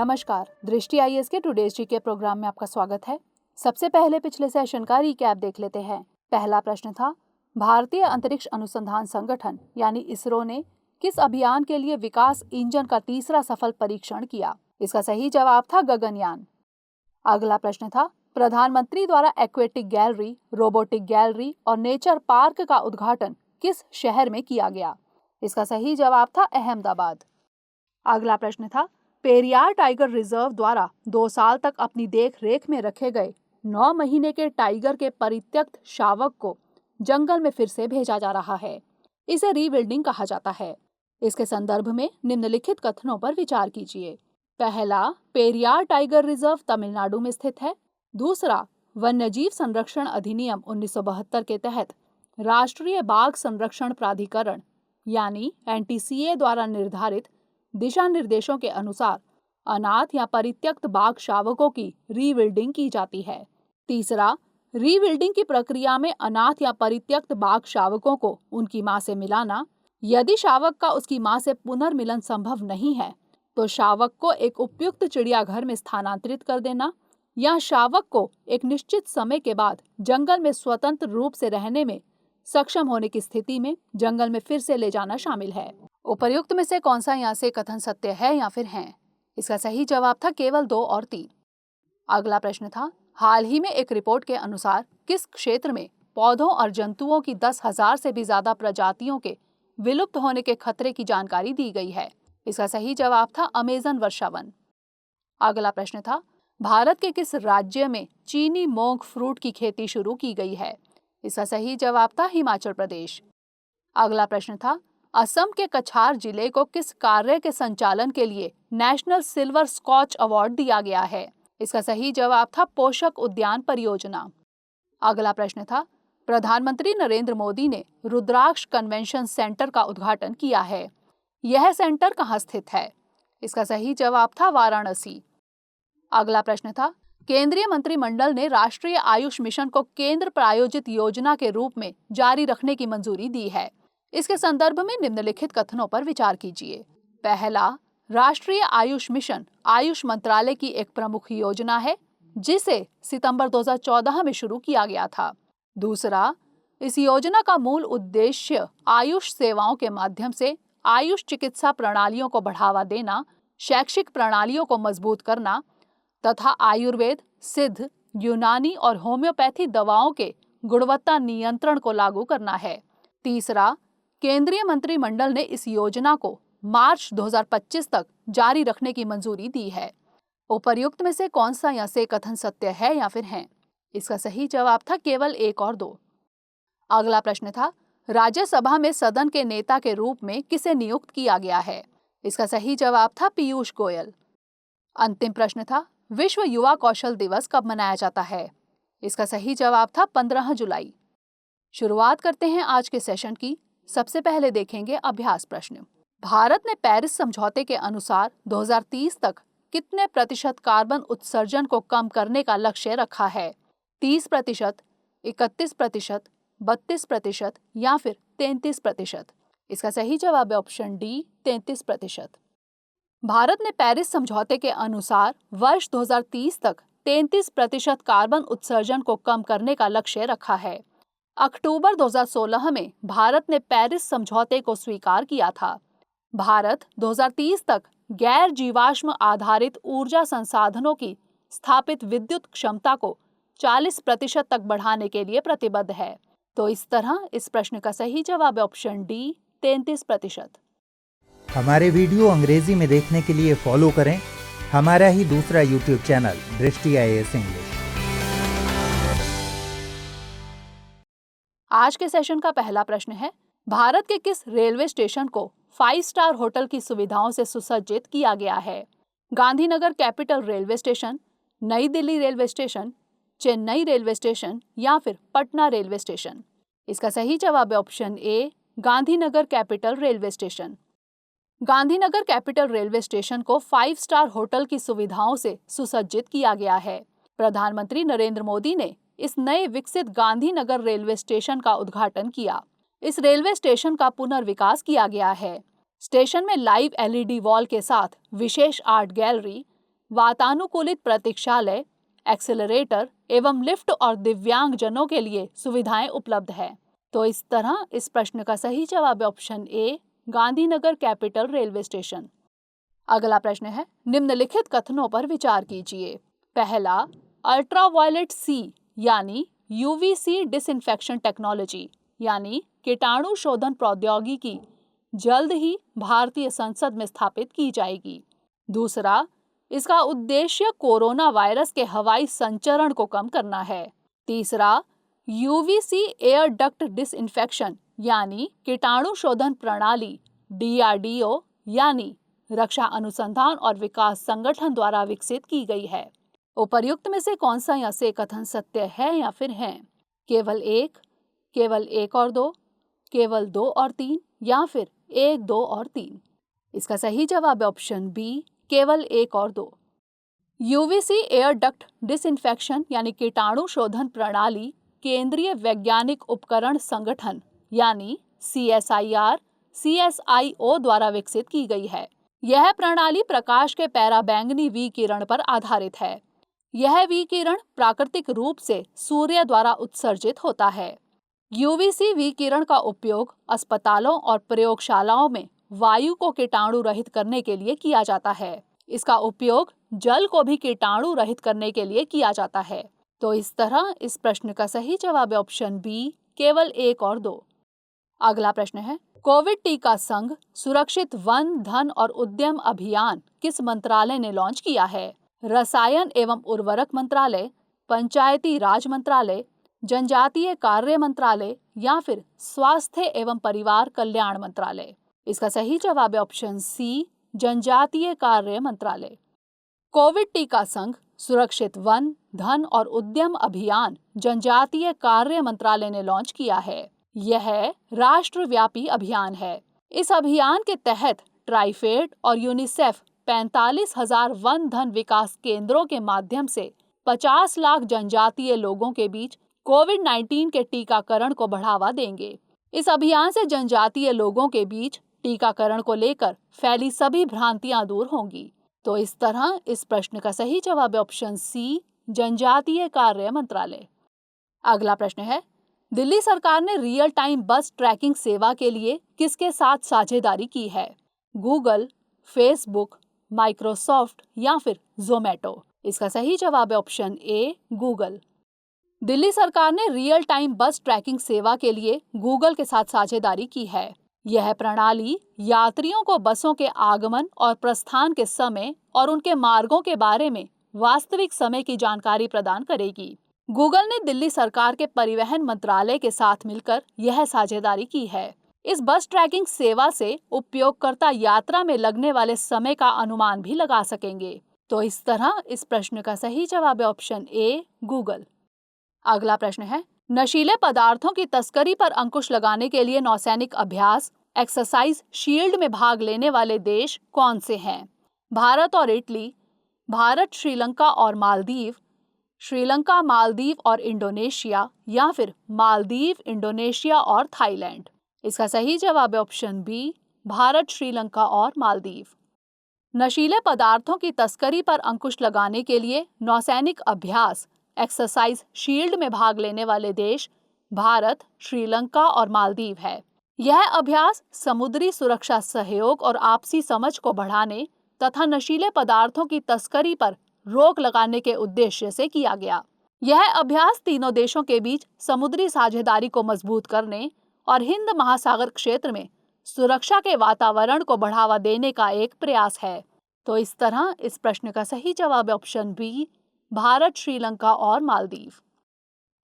नमस्कार, दृष्टि आईएएस के टुडेज जीके प्रोग्राम में आपका स्वागत है। सबसे पहले पिछले सेशन का रिकैप देख लेते हैं। पहला प्रश्न था, भारतीय अंतरिक्ष अनुसंधान संगठन यानी इसरो ने किस अभियान के लिए विकास इंजन का तीसरा सफल परीक्षण किया? इसका सही जवाब था गगनयान। अगला प्रश्न था, प्रधानमंत्री द्वारा एक्वेटिक गैलरी, रोबोटिक गैलरी और नेचर पार्क का उद्घाटन किस शहर में किया गया? इसका सही जवाब था अहमदाबाद। अगला प्रश्न था, पेरियार टाइगर रिजर्व द्वारा 2 साल तक अपनी देख रेख में रखे गए 9 महीने के टाइगर के परित्यक्त शावक को जंगल में फिर से भेजा जा रहा है। इसे रीबिल्डिंग कहा जाता है। इसके संदर्भ में निम्नलिखित कथनों पर विचार कीजिए। पहला, पेरियार टाइगर रिजर्व तमिलनाडु में स्थित है। दूसरा, वन्यजीव संरक्षण अधिनियम 1972 के तहत राष्ट्रीय बाघ संरक्षण प्राधिकरण यानी NTCA द्वारा निर्धारित दिशा निर्देशों के अनुसार अनाथ या परित्यक्त बाघ शावकों की रीबिल्डिंग की जाती है। तीसरा, रीबिल्डिंग की प्रक्रिया में अनाथ या परित्यक्त बाघ शावकों को उनकी मां से मिलाना। यदि शावक का उसकी मां से पुनर्मिलन संभव नहीं है तो शावक को एक उपयुक्त चिड़ियाघर में स्थानांतरित कर देना या शावक को एक निश्चित समय के बाद जंगल में स्वतंत्र रूप से रहने में सक्षम होने की स्थिति में जंगल में फिर से ले जाना शामिल है। उपर्युक्त में से कौन सा यहाँ से कथन सत्य है या फिर है? इसका सही जवाब था केवल 2 और 3। अगला प्रश्न था, हाल ही में एक रिपोर्ट के अनुसार किस क्षेत्र में पौधों और जंतुओं की 10,000 से भी ज्यादा प्रजातियों के विलुप्त होने के खतरे की जानकारी दी गई है? इसका सही जवाब था अमेजन वर्षावन। अगला प्रश्न था, भारत के किस राज्य में चीनी मोंग फ्रूट की खेती शुरू की गई है? इसका सही जवाब था हिमाचल प्रदेश। अगला प्रश्न था, असम के कछार जिले को किस कार्य के संचालन के लिए नेशनल सिल्वर स्कॉच अवार्ड दिया गया है? इसका सही जवाब था पोषक उद्यान परियोजना। अगला प्रश्न था, प्रधानमंत्री नरेंद्र मोदी ने रुद्राक्ष कन्वेंशन सेंटर का उद्घाटन किया है। यह सेंटर कहाँ स्थित है? इसका सही जवाब था वाराणसी। अगला प्रश्न था, केंद्रीय मंत्रिमंडल ने राष्ट्रीय आयुष मिशन को केंद्र प्रायोजित योजना के रूप में जारी रखने की मंजूरी दी है। इसके संदर्भ में निम्नलिखित कथनों पर विचार कीजिए। पहला, राष्ट्रीय आयुष मिशन आयुष मंत्रालय की एक प्रमुख योजना है जिसे सितंबर 2014 में शुरू किया गया था। दूसरा, इस योजना का मूल उद्देश्य आयुष सेवाओं के माध्यम से आयुष चिकित्सा प्रणालियों को बढ़ावा देना, शैक्षिक प्रणालियों को मजबूत करना तथा आयुर्वेद, सिद्ध, यूनानी और होम्योपैथी दवाओं के गुणवत्ता नियंत्रण को लागू करना है। तीसरा, केंद्रीय मंत्रिमंडल ने इस योजना को मार्च 2025 तक जारी रखने की मंजूरी दी है। उपर्युक्त में से कौन सा यहाँ से कथन सत्य है या फिर है? इसका सही जवाब था केवल 1 और 2। अगला प्रश्न था, राज्यसभा में सदन के नेता के रूप में किसे नियुक्त किया गया है? इसका सही जवाब था पीयूष गोयल। अंतिम प्रश्न था, विश्व युवा कौशल दिवस कब मनाया जाता है? इसका सही जवाब था 15 जुलाई। शुरुआत करते हैं आज के सेशन की। सबसे पहले देखेंगे अभ्यास प्रश्न। भारत ने पेरिस समझौते के अनुसार 2030 तक कितने प्रतिशत कार्बन उत्सर्जन को कम करने का लक्ष्य रखा है? 30%, 31%, 32% या फिर 33%? इसका सही जवाब है ऑप्शन डी, 33%। भारत ने पेरिस समझौते के अनुसार वर्ष 2030 तक 33% कार्बन उत्सर्जन को कम करने का लक्ष्य रखा है। अक्टूबर 2016 में भारत ने पेरिस समझौते को स्वीकार किया था। भारत 2030 तक गैर जीवाश्म आधारित ऊर्जा संसाधनों की स्थापित विद्युत क्षमता को 40% तक बढ़ाने के लिए प्रतिबद्ध है। तो इस तरह इस प्रश्न का सही जवाब है ऑप्शन डी, 33%। हमारे वीडियो अंग्रेजी में देखने के लिए फॉलो करें हमारा ही दूसरा YouTube चैनल दृष्टि आईएएस इंग्लिश। आज के सेशन का पहला प्रश्न है, भारत के किस रेलवे स्टेशन को 5 स्टार होटल की सुविधाओं से सुसज्जित किया गया है? गांधीनगर कैपिटल रेलवे स्टेशन, नई Delhi railway station, Chennai railway station या फिर पटना रेलवे स्टेशन? इसका सही जवाब है option A, Gandhinagar capital railway station. Gandhinagar capital railway station को 5 स्टार होटल की सुविधाओं से सुसज्जित किया गया है। प्रधानमंत्री नरेंद्र मोदी ने इस नए विकसित गांधीनगर रेलवे स्टेशन का उद्घाटन किया। इस रेलवे स्टेशन का पुनर्विकास किया गया है। स्टेशन में लाइव LED वॉल के साथ विशेष आर्ट गैलरी, वातानुकूलित प्रतीक्षालय, एक्सेलरेटर एवं लिफ्ट और दिव्यांग जनों के लिए सुविधाएं उपलब्ध है। तो इस तरह इस प्रश्न का सही जवाब है option A, Gandhinagar capital railway station. अगला प्रश्न है, निम्नलिखित कथनों पर विचार कीजिए। पहला, अल्ट्रावायलेट सी यानी यूवीसी डिसइंफेक्शन टेक्नोलॉजी यानी कीटाणु शोधन प्रौद्योगिकी जल्द ही भारतीय संसद में स्थापित की जाएगी। दूसरा, इसका उद्देश्य कोरोना वायरस के हवाई संचरण को कम करना है। तीसरा, यूवीसी एयर डक्ट डिसइंफेक्शन यानी कीटाणु शोधन प्रणाली DRDO यानी रक्षा अनुसंधान और विकास संगठन द्वारा विकसित की गई है। उपर्युक्त में से कौन सा या से कथन सत्य है या फिर है? केवल एक और दो, केवल 2 और 3 या फिर 1, 2 और 3? इसका सही जवाब है ऑप्शन बी, केवल 1 और 2। यूवीसी एयर डक्ट डिसइंफेक्शन यानी कीटाणु शोधन प्रणाली केंद्रीय वैज्ञानिक उपकरण संगठन यानी CSIR/CSIO द्वारा विकसित की गई है। यह प्रणाली प्रकाश के पराबैंगनी विकिरण पर आधारित है। यह विकिरण प्राकृतिक रूप से सूर्य द्वारा उत्सर्जित होता है। यूवीसी विकिरण का उपयोग अस्पतालों और प्रयोगशालाओं में वायु को कीटाणु रहित करने के लिए किया जाता है। इसका उपयोग जल को भी कीटाणु रहित करने के लिए किया जाता है। तो इस तरह इस प्रश्न का सही जवाब है ऑप्शन बी, केवल 1 और 2। अगला प्रश्न है, कोविड टीका संघ सुरक्षित वन, धन और उद्यम अभियान किस मंत्रालय ने लॉन्च किया है? रसायन एवं उर्वरक मंत्रालय, पंचायती राज मंत्रालय, जनजातीय कार्य मंत्रालय या फिर स्वास्थ्य एवं परिवार कल्याण मंत्रालय? इसका सही जवाब है ऑप्शन सी, जनजातीय कार्य मंत्रालय। कोविड टीका संघ सुरक्षित वन, धन और उद्यम अभियान जनजातीय कार्य मंत्रालय ने लॉन्च किया है। यह राष्ट्रव्यापी अभियान है। इस अभियान के तहत ट्राइफेड और यूनिसेफ 45,000 वन धन विकास केंद्रों के माध्यम से 50 लाख जनजातीय लोगों के बीच कोविड-19 के टीकाकरण को बढ़ावा देंगे। इस अभियान से जनजातीय लोगों के बीच टीकाकरण को लेकर फैली सभी भ्रांतियां दूर होंगी। तो इस तरह इस प्रश्न का सही जवाब है ऑप्शन सी, जनजातीय कार्य मंत्रालय। अगला प्रश्न है, दिल्ली सरकार ने रियल टाइम बस ट्रैकिंग सेवा के लिए किसके साथ साझेदारी की है? गूगल, फेसबुक, माइक्रोसॉफ्ट या फिर जोमेटो? इसका सही जवाब है ऑप्शन ए, गूगल। दिल्ली सरकार ने रियल टाइम बस ट्रैकिंग सेवा के लिए गूगल के साथ साझेदारी की है। यह प्रणाली यात्रियों को बसों के आगमन और प्रस्थान के समय और उनके मार्गों के बारे में वास्तविक समय की जानकारी प्रदान करेगी। गूगल ने दिल्ली सरकार के परिवहन मंत्रालय के साथ मिलकर यह साझेदारी की है। इस बस ट्रैकिंग सेवा से उपयोगकर्ता यात्रा में लगने वाले समय का अनुमान भी लगा सकेंगे। तो इस तरह इस प्रश्न का सही जवाब है ऑप्शन ए, गूगल। अगला प्रश्न है, नशीले पदार्थों की तस्करी पर अंकुश लगाने के लिए नौसैनिक अभ्यास एक्सरसाइज शील्ड में भाग लेने वाले देश कौन से हैं? भारत और इटली, भारत, श्रीलंका और मालदीव, श्रीलंका, मालदीव और इंडोनेशिया या फिर मालदीव, इंडोनेशिया और थाईलैंड? इसका सही जवाब है ऑप्शन बी, भारत, श्रीलंका और मालदीव। नशीले पदार्थों की तस्करी पर अंकुश लगाने के लिए नौसैनिक अभ्यास एक्सरसाइज शील्ड में भाग लेने वाले देश भारत, श्रीलंका और मालदीव है। यह अभ्यास समुद्री सुरक्षा सहयोग और आपसी समझ को बढ़ाने तथा नशीले पदार्थों की तस्करी पर रोक लगाने के उद्देश्य से किया गया। यह अभ्यास तीनों देशों के बीच समुद्री साझेदारी को मजबूत करने और हिंद महासागर क्षेत्र में सुरक्षा के वातावरण को बढ़ावा देने का एक प्रयास है। तो इस तरह इस प्रश्न का सही जवाब है ऑप्शन बी, भारत, श्रीलंका और मालदीव।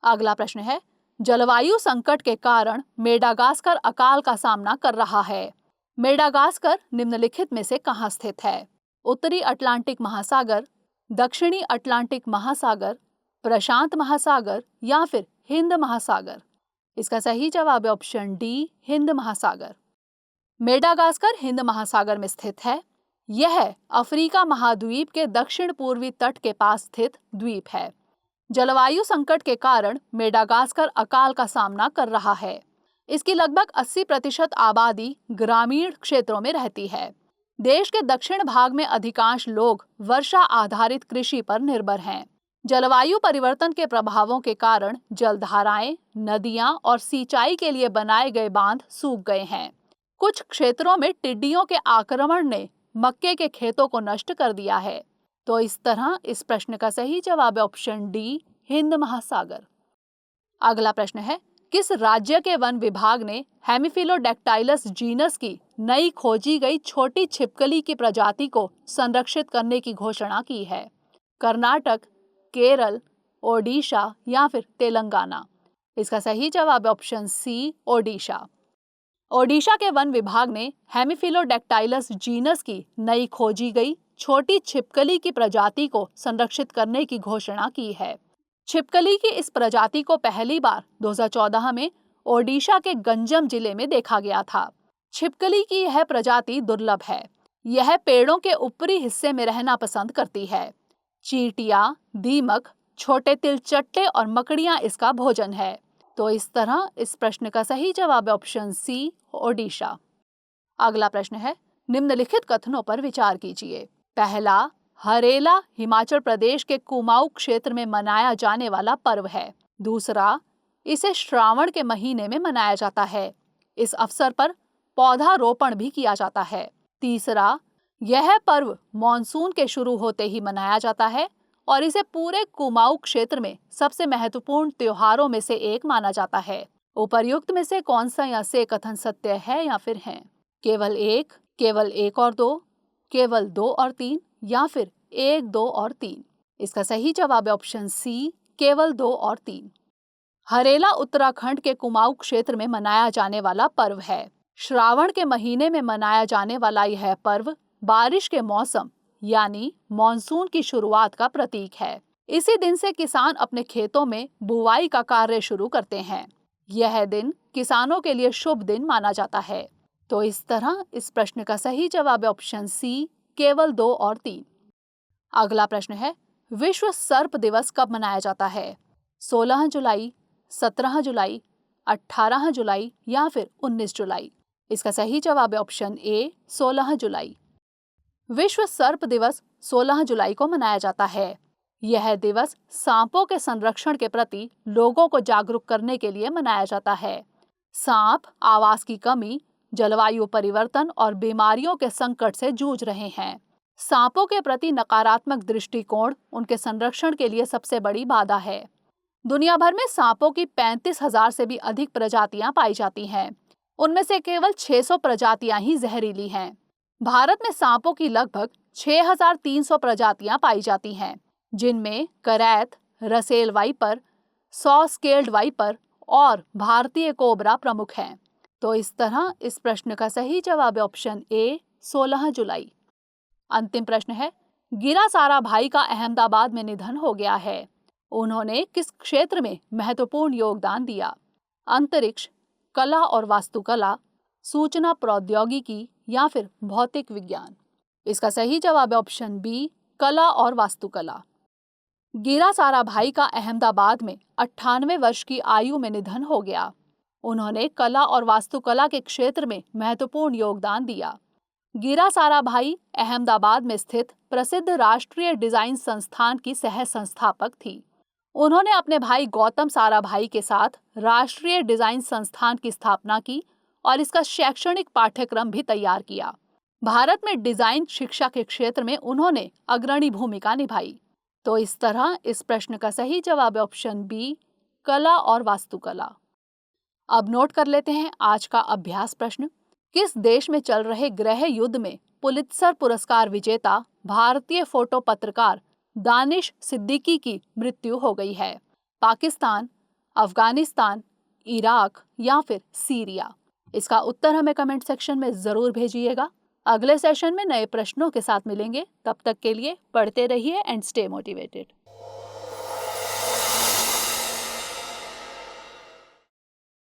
अगला प्रश्न है, जलवायु संकट के कारण मेडागास्कर अकाल का सामना कर रहा है। मेडागास्कर निम्नलिखित में से कहाँ स्थित है? उत्तरी अटलांटिक महासागर, दक्षिणी अटलांटिक महासागर, प्रशांत महासागर या फिर हिंद महासागर? इसका सही जवाब है ऑप्शन डी, हिंद महासागर। मेडागास्कर हिंद महासागर में स्थित है। यह अफ्रीका महाद्वीप के दक्षिण पूर्वी तट के पास स्थित द्वीप है। जलवायु संकट के कारण मेडागास्कर अकाल का सामना कर रहा है। इसकी लगभग 80% आबादी ग्रामीण क्षेत्रों में रहती है। देश के दक्षिण भाग में अधिकांश लोग वर्षा आधारित कृषि पर निर्भर हैं। जलवायु परिवर्तन के प्रभावों के कारण जलधाराएं, नदियां और सिंचाई के लिए बनाए गए बांध सूख गए हैं। कुछ क्षेत्रों में टिड्डियों के आक्रमण ने मक्के के खेतों को नष्ट कर दिया है। तो इस तरह इस प्रश्न का सही जवाब है ऑप्शन डी, हिंद महासागर। अगला प्रश्न है, किस राज्य के वन विभाग ने हेमिफिलोडैक्टाइलस जीनस की नई खोजी गई छोटी छिपकली की प्रजाति को संरक्षित करने की घोषणा की है? कर्नाटक, केरल, ओडिशा या फिर तेलंगाना? इसका सही जवाब है ऑप्शन सी, ओडिशा। ओडिशा के वन विभाग ने हेमिफिलोडैक्टाइलस जीनस की नई खोजी गई छोटी छिपकली की प्रजाति को संरक्षित करने की घोषणा की है। छिपकली की इस प्रजाति को पहली बार 2014 में ओडिशा के गंजम जिले में देखा गया था। छिपकली की यह प्रजाति दुर्लभ है। यह पेड़ों के ऊपरी हिस्से में रहना पसंद करती है। चींटियां, दीमक, छोटे तिलचट्टे और मकड़ियां इसका भोजन है। तो इस तरह इस प्रश्न का सही जवाब है ऑप्शन सी, ओडिशा। अगला प्रश्न है, निम्नलिखित कथनों पर विचार कीजिए। पहला, हरेला हिमाचल प्रदेश के कुमाऊं क्षेत्र में मनाया जाने वाला पर्व है। दूसरा, इसे श्रावण के महीने में मनाया जाता है। इस अवसर पर पौधारोपण भी किया जाता है। तीसरा, यह पर्व मॉनसून के शुरू होते ही मनाया जाता है और इसे पूरे कुमाऊं क्षेत्र में सबसे महत्वपूर्ण त्योहारों में से एक माना जाता है। उपर्युक्त में से कौन सा या से कथन सत्य है या फिर है? केवल एक और दो, केवल 2 और 3 या फिर 1, 2 और 3? इसका सही जवाब है ऑप्शन सी, केवल 2 और 3। हरेला उत्तराखंड के कुमाऊं क्षेत्र में मनाया जाने वाला पर्व है। श्रावण के महीने में मनाया जाने वाला यह पर्व बारिश के मौसम यानी मॉनसून की शुरुआत का प्रतीक है। इसी दिन से किसान अपने खेतों में बुवाई का कार्य शुरू करते हैं। यह दिन किसानों के लिए शुभ दिन माना जाता है। तो इस तरह इस प्रश्न का सही जवाब है ऑप्शन सी, केवल 2 और 3। अगला प्रश्न है, विश्व सर्प दिवस कब मनाया जाता है? 16 जुलाई, 17 जुलाई, 18 जुलाई या फिर 19 जुलाई? इसका सही जवाब है ऑप्शन ए, 16 जुलाई। विश्व सर्प दिवस 16 जुलाई को मनाया जाता है। यह दिवस सांपों के संरक्षण के प्रति लोगों को जागरूक करने के लिए मनाया जाता है। सांप आवास की कमी, जलवायु परिवर्तन और बीमारियों के संकट से जूझ रहे हैं। सांपों के प्रति नकारात्मक दृष्टिकोण उनके संरक्षण के लिए सबसे बड़ी बाधा है। दुनिया भर में सांपों की 35,000 से भी अधिक प्रजातियां पाई जाती हैं। उनमें से केवल 600 प्रजातियां ही जहरीली हैं। भारत में सांपों की लगभग 6,300 प्रजातियां पाई जाती हैं, जिनमें करैत, Russell viper, saw scaled viper और भारतीय कोबरा प्रमुख हैं। तो इस तरह इस प्रश्न का सही जवाब है ऑप्शन ए, 16 जुलाई। अंतिम प्रश्न है, गिरा साराभाई का अहमदाबाद में निधन हो गया है। उन्होंने किस क्षेत्र में महत्वपूर्ण योगदान दिया? अंतरिक्ष, कला और वास्तुकला, सूचना प्रौद्योगिकी या फिर भौतिक विज्ञान? इसका सही जवाब है ऑप्शन बी, कला और वास्तुकला। गिरा साराभाई का अहमदाबाद में 98 वर्ष की आयु में निधन हो गया। उन्होंने कला और वास्तुकला के क्षेत्र में महत्वपूर्ण योगदान दिया। गिरा साराभाई अहमदाबाद में स्थित प्रसिद्ध राष्ट्रीय डिजाइन संस्थान की सह संस्थापक थी। उन्होंने अपने भाई गौतम साराभाई के साथ राष्ट्रीय डिजाइन संस्थान की स्थापना की और इसका शैक्षणिक पाठ्यक्रम भी तैयार किया। भारत में डिजाइन शिक्षा के क्षेत्र में उन्होंने अग्रणी भूमिका निभाई। तो इस तरह इस प्रश्न का सही जवाब है ऑप्शन बी, कला और वास्तुकला। अब नोट कर लेते हैं आज का अभ्यास प्रश्न। किस देश में चल रहे गृह युद्ध में पुलित्जर पुरस्कार विजेता भारतीय फोटो पत्रकार दानिश सिद्दीकी की मृत्यु हो गई है? पाकिस्तान, अफगानिस्तान, इराक या फिर सीरिया? इसका उत्तर हमें कमेंट सेक्शन में जरूर भेजिएगा। अगले सेशन में नए प्रश्नों के साथ मिलेंगे। तब तक के लिए पढ़ते रहिए एंड स्टे मोटिवेटेड।